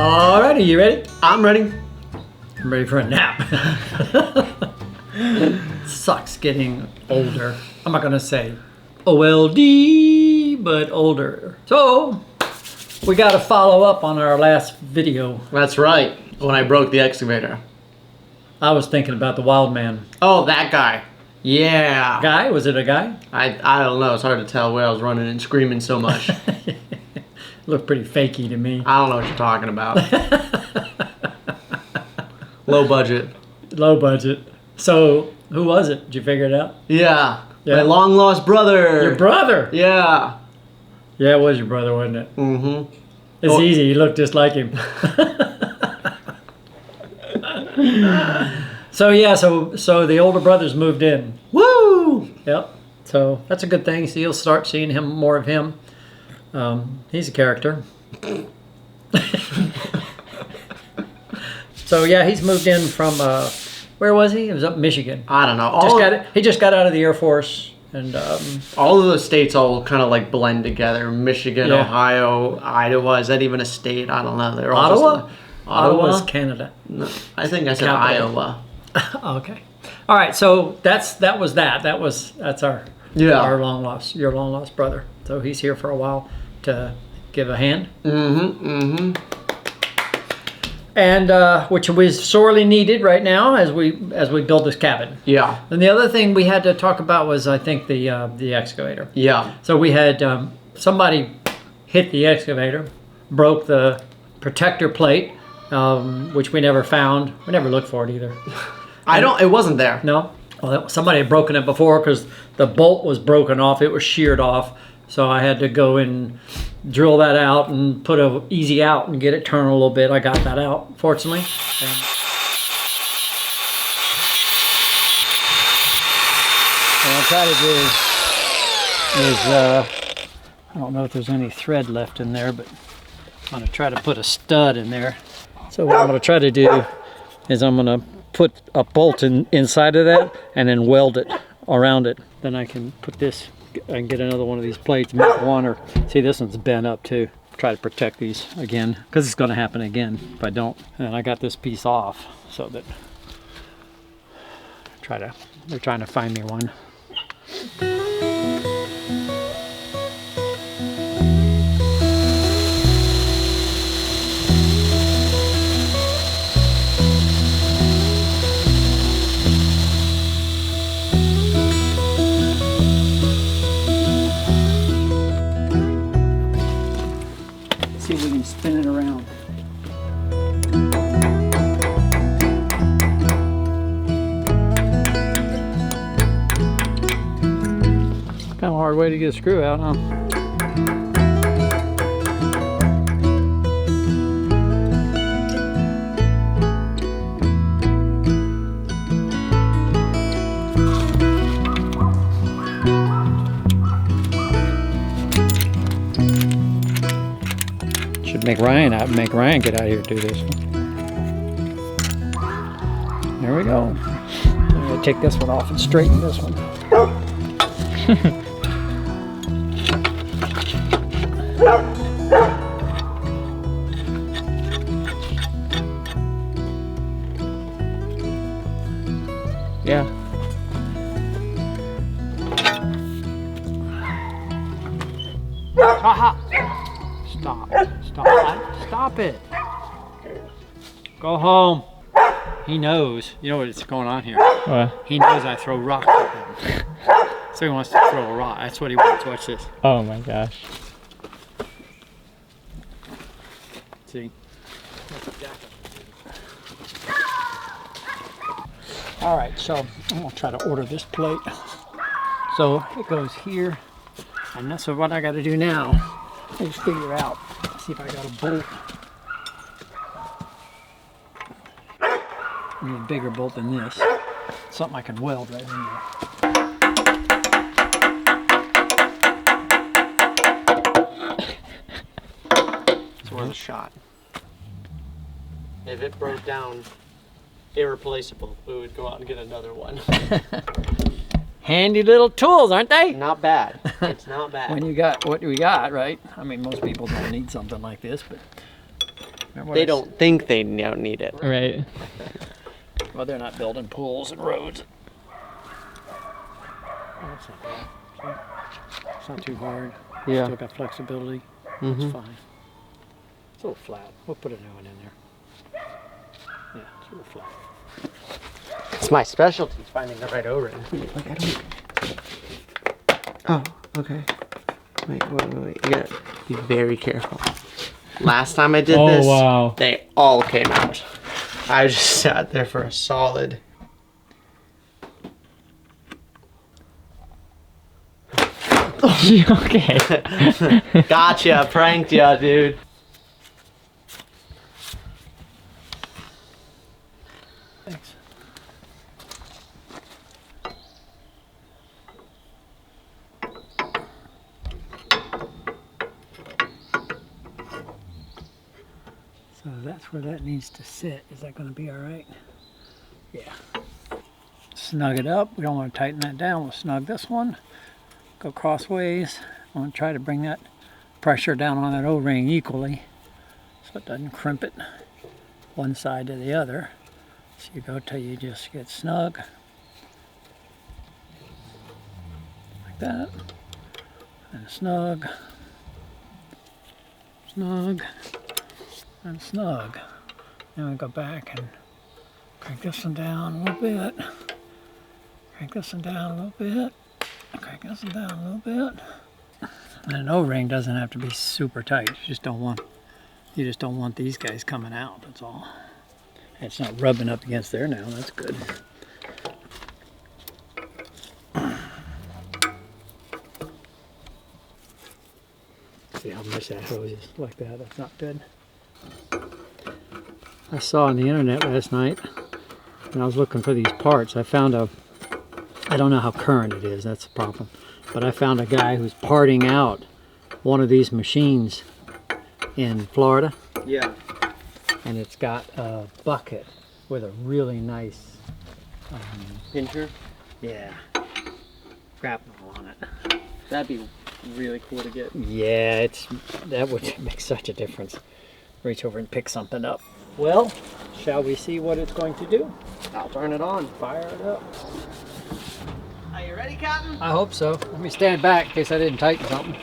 Alrighty, you ready? I'm ready. I'm ready for a nap. Sucks getting older. I'm not gonna say OLD, but older. So, we gotta follow up on our last video. That's right. When I broke the excavator. I was thinking about the wild man. Oh, that guy. Yeah. Guy? Was it a guy? I don't know. It's hard to tell where I was running and screaming so much. Looked pretty fakey to me. I don't know what you're talking about. Low budget. Low budget. So, who was it? Did you figure it out? Yeah. Yeah. My long lost brother. Your brother? Yeah. Yeah, it was your brother, wasn't it? Mm-hmm. It's easy. You look just like him. So yeah, so the older brothers moved in. Woo! Yep. So that's a good thing. So you'll start seeing more of him. He's a character. So yeah, he's moved in from where was he? It was up in Michigan. I don't know. He just got out of the Air Force, and all of the states all kind of like blend together. Michigan, Yeah. Ohio, Iowa. Is that even a state? I don't know. They're all Ottawa? just Ottawa. Ottawa's Canada. No, I think I said Capital. Iowa. Okay. All right. So that's our Yeah. your long lost brother. So he's here for a while to give a hand. Mm-hmm. And which was sorely needed right now as we build this cabin. Yeah. And the other thing we had to talk about was, I think, the excavator. Yeah. So we had somebody hit the excavator, broke the protector plate, which we never found. We never looked for it either. It wasn't there. No? Well, somebody had broken it before because the bolt was broken off. It was sheared off. So I had to go and drill that out and put a easy out and get it turned a little bit. I got that out, fortunately. And what I'll try to do is, I don't know if there's any thread left in there, but I'm going to try to put a stud in there. So what I'm going to try to do is I'm going to put a bolt inside of that and then weld it around it. Then I can put this and get another one of these plates, make one, or see, this one's bent up too. Try to protect these again, because it's going to happen again if I don't. And I got this piece off so that they're trying to find me one. See if we can spin it around. Kind of a hard way to get a screw out, huh? Make Ryan get out of here to do this. There we go. I'm gonna take this one off and straighten this one. Yeah. Aha! Stop it. Go home. He knows. You know what's going on here. What? He knows I throw rocks at him. So he wants to throw a rock. That's what he wants. Watch this. Oh my gosh. See? Alright, so I'm going to try to order this plate. So it goes here. And that's what I got to do now. I just figure out, see if I got a bolt. I need a bigger bolt than this. Something I can weld right in there. It's worth a shot. If it broke down, irreplaceable, we would go out and get another one. Handy little tools, aren't they? Not bad. It's not bad. When you got what we got, right? I mean, most people don't need something like this, but They don't think they don't need it. Right. Well, they're not building pools and roads. Oh, that's not bad. It's not too hard. Yeah. Still got flexibility. Mhm. It's fine. It's a little flat. We'll put a new one in there. Yeah, it's a little flat. It's my specialty, is finding the right O-ring. Like, I don't... Oh, okay. Wait. You gotta be very careful. Last time I did this, wow. they all came out. I just sat there for a solid... Okay. Gotcha, pranked ya, dude. Thanks. So that's where that needs to sit. Is that going to be all right? Yeah. Snug it up. We don't want to tighten that down. We'll snug this one. Go crossways. I want to try to bring that pressure down on that O-ring equally so it doesn't crimp it one side to the other. So you go till you just get snug. Like that. And snug. Snug. And snug. Then we go back and crank this one down a little bit. Crank this one down a little bit. Crank this one down a little bit. And an O-ring doesn't have to be super tight. You just don't want these guys coming out, that's all. It's not rubbing up against there now, that's good. See how much that hose is like that, that's not good. I saw on the internet last night, when I was looking for these parts, I found I don't know how current it is, that's the problem. But I found a guy who's parting out one of these machines in Florida. Yeah. And it's got a bucket with a really nice Pincher? yeah, grapnel on it. That'd be really cool to get. Yeah, that would make such a difference. Reach over and pick something up. Well, shall we see what it's going to do? I'll turn it on. Fire it up. Are you ready, Captain? I hope so. Let me stand back in case I didn't tighten something.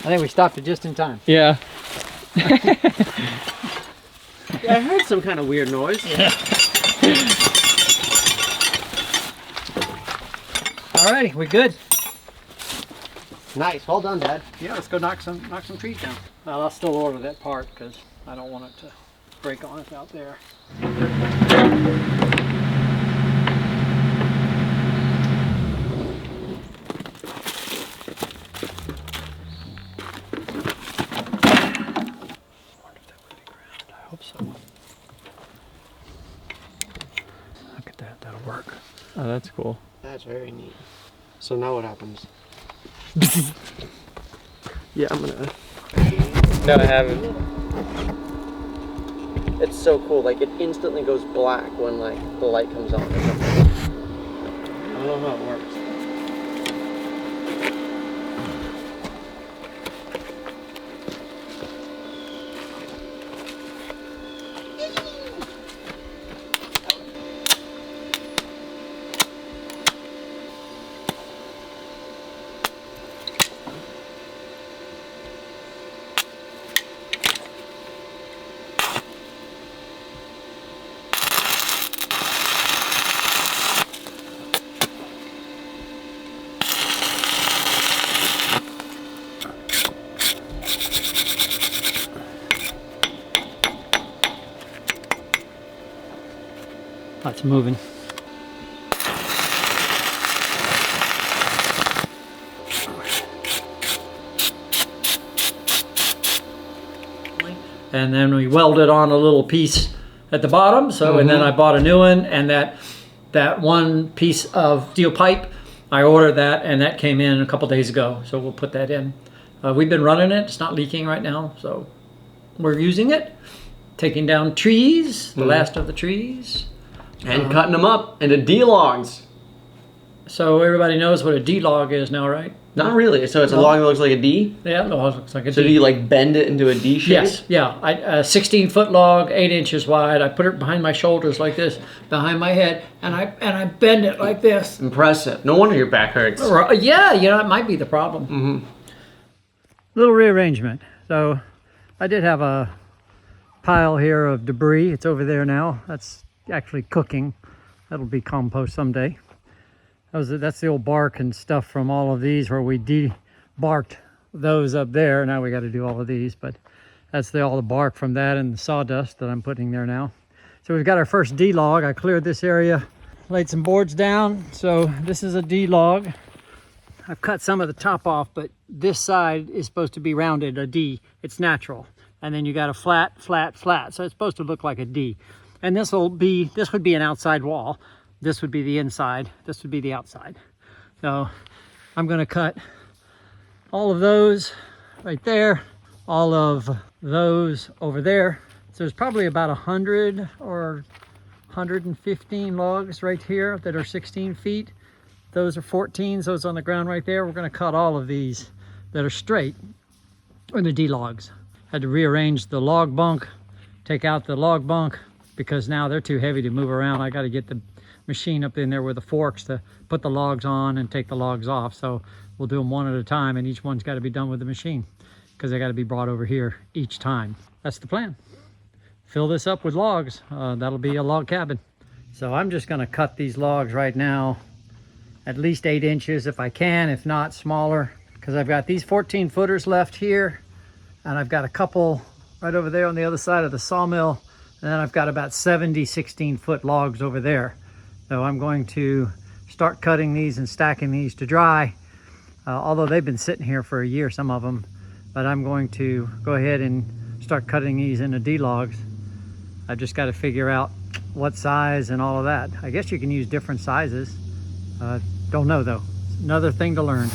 I think we stopped it just in time. Yeah. Yeah, I heard some kind of weird noise. Yeah. Alrighty, we good? Nice. Well done, Dad. Yeah, let's go knock some trees down. Well, I'll still order that part because I don't want it to break on us out there. I hope so. Look at that, that'll work. Oh, that's cool. That's very neat. So now what happens? Yeah, I'm gonna... No, I haven't. It's so cool. Like, it instantly goes black when, like, the light comes on. I don't know how it works. That's moving. And then we welded on a little piece at the bottom. So, and then I bought a new one, and that one piece of steel pipe, I ordered that, and that came in a couple days ago. So we'll put that in. We've been running it. It's not leaking right now, so we're using it. taking down trees, the last of the trees. And cutting them up into D-logs. So everybody knows what a D-log is now, right? Not really. So it's a log that looks like a D? Yeah, it looks like a D. So do you like bend it into a D shape? Yes, yeah. A 16-foot log, 8 inches wide. I put it behind my shoulders like this, behind my head, and I bend it like this. Impressive. No wonder your back hurts. Yeah, it might be the problem. Mm-hmm. Little rearrangement. So I did have a pile here of debris. It's over there now. That's actually cooking. That'll be compost someday. That's the old bark and stuff from all of these where we debarked those up there. Now we got to do all of these, but that's all the bark from that and the sawdust that I'm putting there now. So we've got our first D-log. I cleared this area, laid some boards down. So this is a D-log. I've cut some of the top off, but this side is supposed to be rounded, a D. It's natural. And then you got a flat, flat, flat. So it's supposed to look like a D. And this would be an outside wall. This would be the inside. This would be the outside. So I'm going to cut all of those right there, all of those over there. So there's probably about 100 or 115 logs right here that are 16 feet. Those are 14s, those on the ground right there. We're going to cut all of these that are straight, or the D logs. Had to rearrange the log bunk, take out the log bunk, because now they're too heavy to move around. I got to get the machine up in there with the forks to put the logs on and take the logs off. So we'll do them one at a time, and each one's got to be done with the machine because they got to be brought over here each time. That's the plan. Fill this up with logs. That'll be a log cabin. So I'm just going to cut these logs right now at least 8 inches if I can, if not smaller, because I've got these 14 footers left here, and I've got a couple right over there on the other side of the sawmill, and then I've got about 70 16-foot logs over there. So I'm going to start cutting these and stacking these to dry, although they've been sitting here for a year, some of them. But I'm going to go ahead and start cutting these into D-logs. I've just got to figure out what size and all of that. I guess you can use different sizes. Don't know though. Another thing to learn.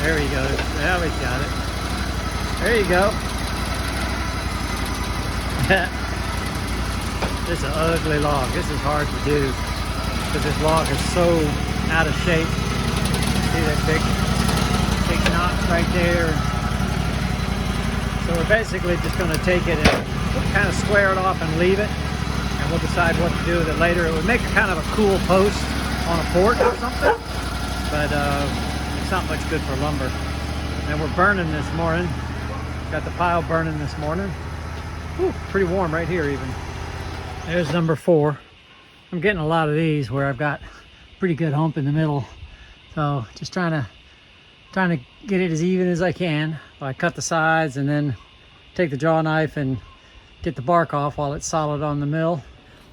There he goes. Now we got it. There you go. This is an ugly log. This is hard to do because this log is so out of shape. See that big knot right there? So we're basically just going to take it and kind of square it off and leave it, and we'll decide what to do with it later. It would make a kind of a cool post on a fort or something, but it's not much good for lumber. And we're burning this morning. Got the pile burning this morning. Ooh, pretty warm right here even. There's number 4. I'm getting a lot of these where I've got pretty good hump in the middle. So just trying to get it as even as I can. I cut the sides and then take the jaw knife and get the bark off while it's solid on the mill.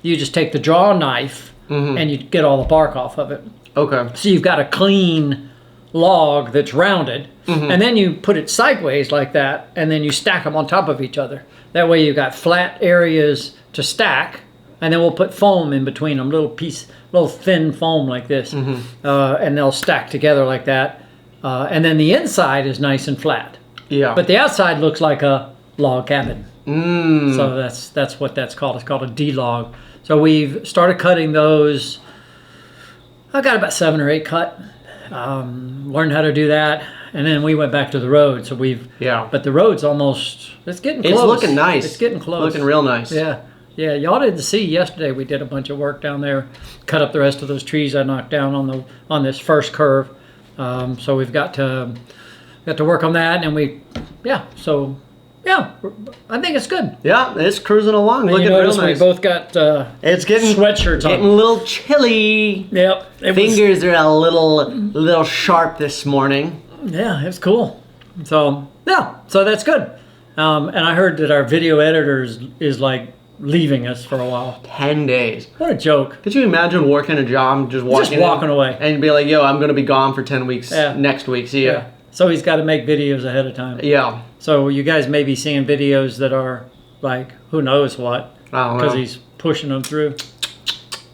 You just take the jaw knife and you get all the bark off of it. Okay. So you've got a clean log that's rounded, and then you put it sideways like that, and then you stack them on top of each other. That way you've got flat areas to stack, and then we'll put foam in between them, little thin foam like this, and they'll stack together like that. And then the inside is nice and flat. Yeah. But the outside looks like a log cabin. So that's what that's called. It's called a D-log. So we've started cutting those. I got about 7 or 8 cut. Learned how to do that, and then we went back to the road. So but the road's almost, it's getting close. It's looking nice. It's getting close. Looking real nice. Yeah. Yeah, y'all didn't see yesterday. We did a bunch of work down there, cut up the rest of those trees I knocked down on this first curve. So we've got to work on that, and I think it's good. Yeah, it's cruising along. And Looking you notice real nice. we both got It's getting sweatshirts on. Getting a little chilly. Yep. Fingers are a little sharp this morning. Yeah, it's cool. So so that's good. And I heard that our video editor is like leaving us for a while. 10 days. What a joke. Could you imagine working a job, just walking away. And be like, yo, I'm going to be gone for 10 weeks Yeah. next week. See ya. Yeah. So he's got to make videos ahead of time. Yeah. So you guys may be seeing videos that are like, who knows what. I don't know. Because he's pushing them through.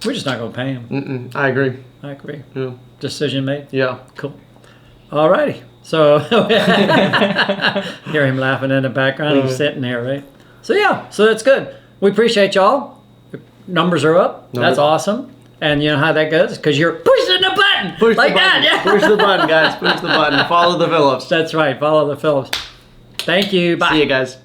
We're just not going to pay him. Mm-mm. I agree. I agree. Yeah. Decision made. Yeah. Cool. Alrighty. So hear him laughing in the background. He's sitting there, right? So so that's good. We appreciate y'all. The numbers are up. That's awesome. And you know how that goes? Because you're pushing the button. Push like the button. that. Yeah. Push the button, guys. Push the button. Follow the Phillips. That's right. Follow the Phillips. Thank you. Bye. See you guys.